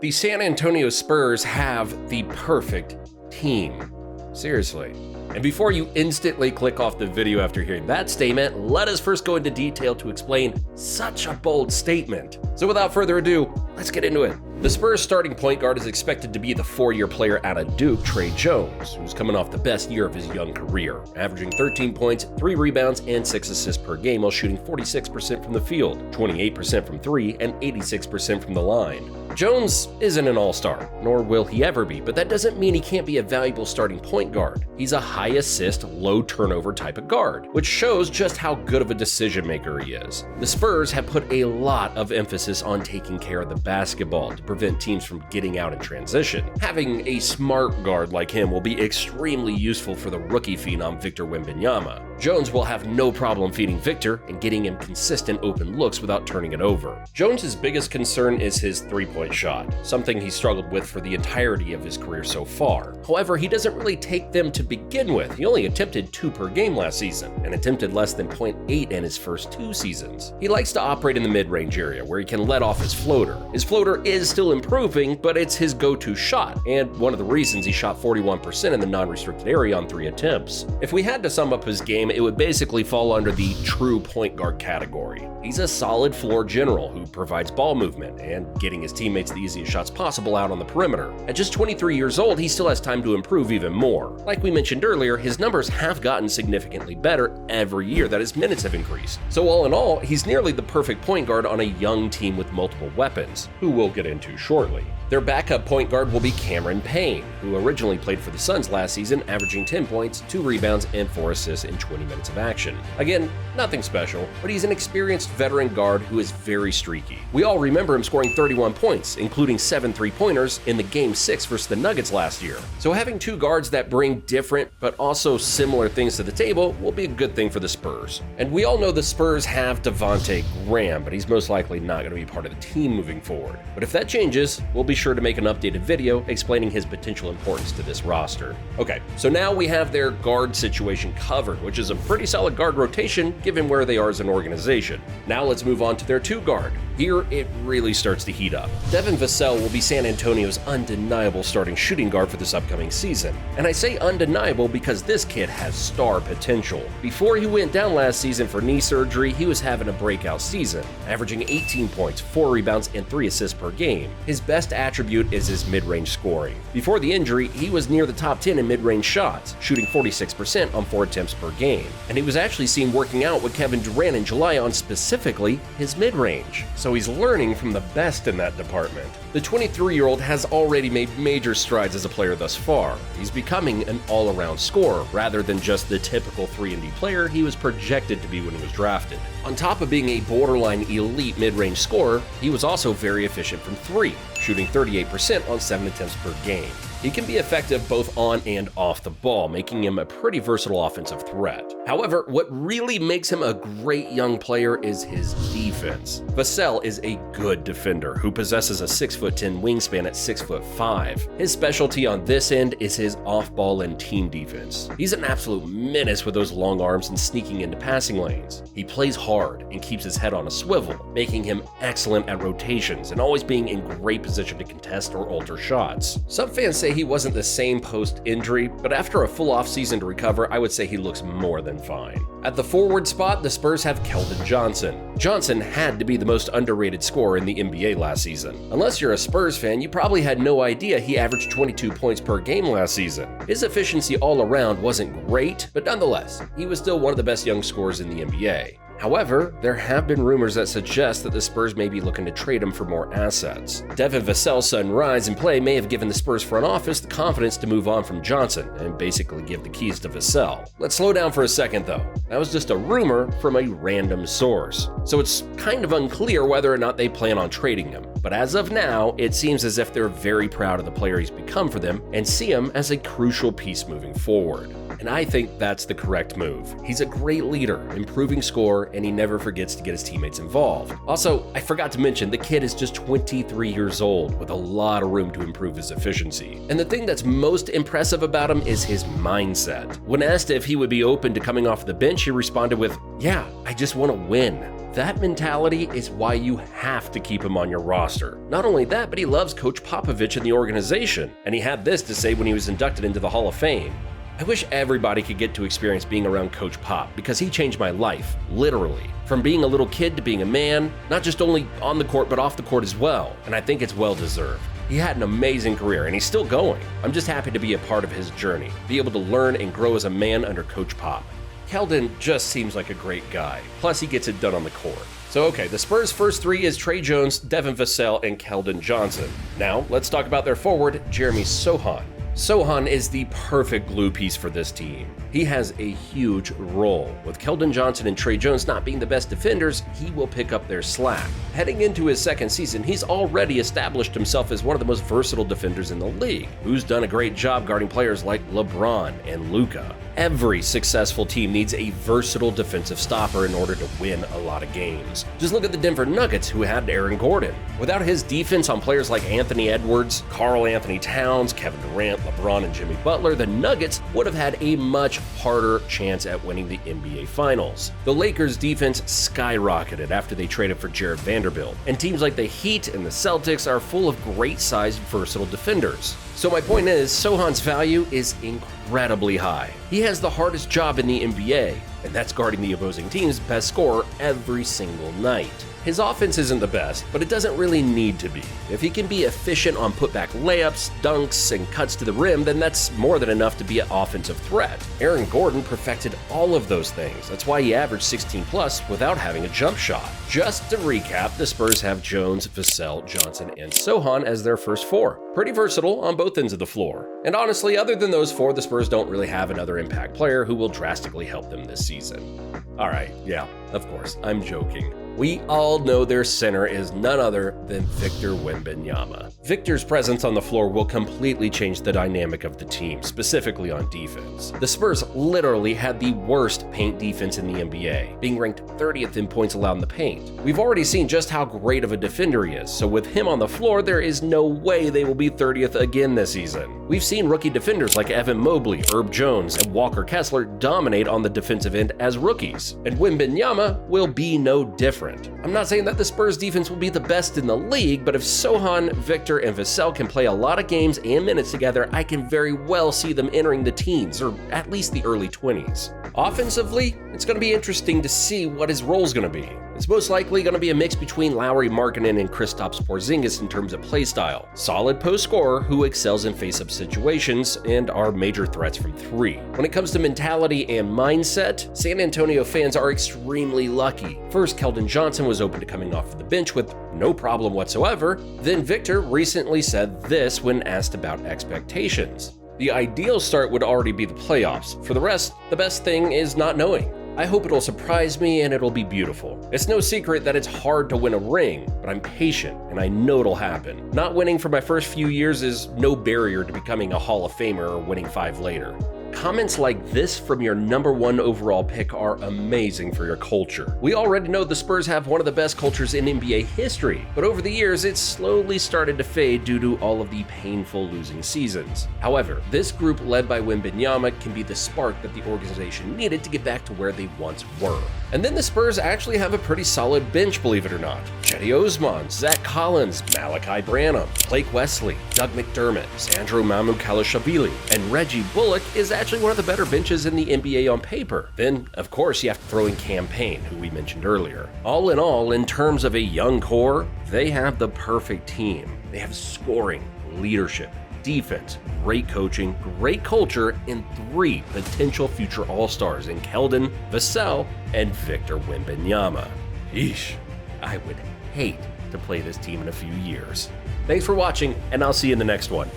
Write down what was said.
The San Antonio Spurs have the perfect team. Seriously. And before you instantly click off the video after hearing that statement, let us first go into detail to explain such a bold statement. So without further ado, let's get into it. The Spurs starting point guard is expected to be the four-year player out of Duke, Trey Jones, who's coming off the best year of his young career, averaging 13 points, 3 rebounds, and 6 assists per game while shooting 46% from the field, 28% from 3, and 86% from the line. Jones isn't an all-star, nor will he ever be, but that doesn't mean he can't be a valuable starting point guard. He's a high-assist, low-turnover type of guard, which shows just how good of a decision-maker he is. The Spurs have put a lot of emphasis on taking care of the basketball to prevent teams from getting out in transition. Having a smart guard like him will be extremely useful for the rookie phenom Victor Wembanyama. Jones will have no problem feeding Victor and getting him consistent open looks without turning it over. Jones's biggest concern is his three-point shot, something he struggled with for the entirety of his career so far. However, he doesn't really take them to begin with. He only attempted 2 per game last season and attempted less than 0.8 in his first 2 seasons. He likes to operate in the mid-range area where he can let off his floater. His floater is still improving, but it's his go-to shot, and one of the reasons he shot 41% in the non-restricted area on 3 attempts. If we had to sum up his game, it would basically fall under the true point guard category. He's a solid floor general who provides ball movement and getting his teammates the easiest shots possible out on the perimeter. At just 23 years old, he still has time to improve even more. Like we mentioned earlier, his numbers have gotten significantly better every year that his minutes have increased. So all in all, he's nearly the perfect point guard on a young team with multiple weapons, who we'll get into shortly. Their backup point guard will be Cameron Payne, who originally played for the Suns last season, averaging 10 points, 2 rebounds, and 4 assists in 20 minutes of action. Again, nothing special, but he's an experienced veteran guard who is very streaky. We all remember him scoring 31 points, including 7 3-pointers in the Game 6 versus the Nuggets last year. So having 2 guards that bring different but also similar things to the table will be a good thing for the Spurs. And we all know the Spurs have Devontae Graham, but he's most likely not going to be part of the team moving forward. But if that changes, we'll be sure to make an updated video explaining his potential importance to this roster. Okay, so now we have their guard situation covered, which is a pretty solid guard rotation given where they are as an organization. Now let's move on to their 2 guard. Here, it really starts to heat up. Devin Vassell will be San Antonio's undeniable starting shooting guard for this upcoming season. And I say undeniable because this kid has star potential. Before he went down last season for knee surgery, he was having a breakout season, averaging 18 points, 4 rebounds, and 3 assists per game. His best attribute is his mid-range scoring. Before the injury, he was near the top 10 in mid-range shots, shooting 46% on 4 attempts per game. And he was actually seen working out with Kelvin in July on specifically his mid-range. So he's learning from the best in that department. The 23-year-old has already made major strides as a player thus far. He's becoming an all-around scorer rather than just the typical 3-and-D player he was projected to be when he was drafted. On top of being a borderline elite mid-range scorer, he was also very efficient from 3, shooting 38% on 7 attempts per game. He can be effective both on and off the ball, making him a pretty versatile offensive threat. However, what really makes him a great young player is his defense. Vassell is a good defender who possesses a 6'10" wingspan at 6'5". His specialty on this end is his off-ball and team defense. He's an absolute menace with those long arms and sneaking into passing lanes. He plays hard and keeps his head on a swivel, making him excellent at rotations and always being in great position to contest or alter shots. Some fans say he wasn't the same post-injury, but after a full offseason to recover, I would say he looks more than fine. At the forward spot, the Spurs have Keldon Johnson. Johnson had to be the most underrated scorer in the NBA last season. Unless you're a Spurs fan, you probably had no idea he averaged 22 points per game last season. His efficiency all around wasn't great, but nonetheless, he was still one of the best young scorers in the NBA. However, there have been rumors that suggest that the Spurs may be looking to trade him for more assets. Devin Vassell's sudden rise in play may have given the Spurs front office the confidence to move on from Johnson and basically give the keys to Vassell. Let's slow down for a second though. That was just a rumor from a random source, so it's kind of unclear whether or not they plan on trading him. But as of now, it seems as if they're very proud of the player he's become for them and see him as a crucial piece moving forward. And I think that's the correct move. He's a great leader, improving score, and he never forgets to get his teammates involved. Also, I forgot to mention, the kid is just 23 years old with a lot of room to improve his efficiency. And the thing that's most impressive about him is his mindset. When asked if he would be open to coming off the bench, he responded with, "Yeah, I just want to win." That mentality is why you have to keep him on your roster. Not only that, but he loves Coach Popovich and the organization, and he had this to say when he was inducted into the Hall of Fame. I wish everybody could get to experience being around Coach Pop because he changed my life, literally. From being a little kid to being a man, not just only on the court but off the court as well, and I think it's well deserved. He had an amazing career and he's still going. I'm just happy to be a part of his journey, be able to learn and grow as a man under Coach Pop. Keldon just seems like a great guy, plus he gets it done on the court. So okay, the Spurs' first three is Trey Jones, Devin Vassell, and Keldon Johnson. Now, let's talk about their forward, Jeremy Sochan. Sochan is the perfect glue piece for this team. He has a huge role. With Keldon Johnson and Trey Jones not being the best defenders, he will pick up their slack. Heading into his second season, he's already established himself as one of the most versatile defenders in the league, who's done a great job guarding players like LeBron and Luka. Every successful team needs a versatile defensive stopper in order to win a lot of games. Just look at the Denver Nuggets, who had Aaron Gordon. Without his defense on players like Anthony Edwards, Karl Anthony Towns, Kevin Durant, LeBron, and Jimmy Butler, the Nuggets would have had a much harder chance at winning the NBA Finals. The Lakers' defense skyrocketed after they traded for Jared Vanderbilt, and teams like the Heat and the Celtics are full of great-sized, versatile defenders. So my point is, Sochan's value is incredibly high. He has the hardest job in the NBA, and that's guarding the opposing team's best scorer every single night. His offense isn't the best, but it doesn't really need to be. If he can be efficient on putback layups, dunks, and cuts to the rim, then that's more than enough to be an offensive threat. Aaron Gordon perfected all of those things. That's why he averaged 16 plus without having a jump shot. Just to recap, the Spurs have Jones, Vassell, Johnson, and Sochan as their first four. Pretty versatile on both ends of the floor. And honestly, other than those four, the Spurs don't really have another impact player who will drastically help them this season. Alright, yeah, of course, I'm joking. We all know their center is none other than Victor Wembanyama. Victor's presence on the floor will completely change the dynamic of the team, specifically on defense. The Spurs literally had the worst paint defense in the NBA, being ranked 30th in points allowed in the paint. We've already seen just how great of a defender he is, so with him on the floor, there is no way they will be 30th again this season. We've seen rookie defenders like Evan Mobley, Herb Jones, and Walker Kessler dominate on the defensive end as rookies, and Wembanyama will be no different. I'm not saying that the Spurs defense will be the best in the league, but if Sochan, Victor, and Vassell can play a lot of games and minutes together, I can very well see them entering the teens, or at least the early 20s. Offensively, it's going to be interesting to see what his role is going to be. It's most likely going to be a mix between Lauri Markkanen and Kristaps Porzingis in terms of play style. Solid post scorer who excels in face-up situations and are major threats from three. When it comes to mentality and mindset, San Antonio fans are extremely lucky. First, Keldon Johnson was open to coming off the bench with no problem whatsoever. Then Victor recently said this when asked about expectations. The ideal start would already be the playoffs. For the rest, the best thing is not knowing. I hope it'll surprise me and it'll be beautiful. It's no secret that it's hard to win a ring, but I'm patient and I know it'll happen. Not winning for my first few years is no barrier to becoming a Hall of Famer or winning 5 later. Comments like this from your #1 overall pick are amazing for your culture. We already know the Spurs have one of the best cultures in NBA history, but over the years it's slowly started to fade due to all of the painful losing seasons. However, this group led by Wembanyama can be the spark that the organization needed to get back to where they once were. And then the Spurs actually have a pretty solid bench, believe it or not. Cedi Osman, Zach Collins, Malachi Branham, Blake Wesley, Doug McDermott, Sandro Mamukelashvili, and Reggie Bullock is actually one of the better benches in the NBA on paper. Then, of course, you have to throw in Cam Payne, who we mentioned earlier. All in all, in terms of a young core, they have the perfect team. They have scoring, leadership, defense, great coaching, great culture, and 3 potential future All-Stars in Keldon, Vassell, and Victor Wembanyama. Yeesh, I would hate to play this team in a few years. Thanks for watching, and I'll see you in the next one.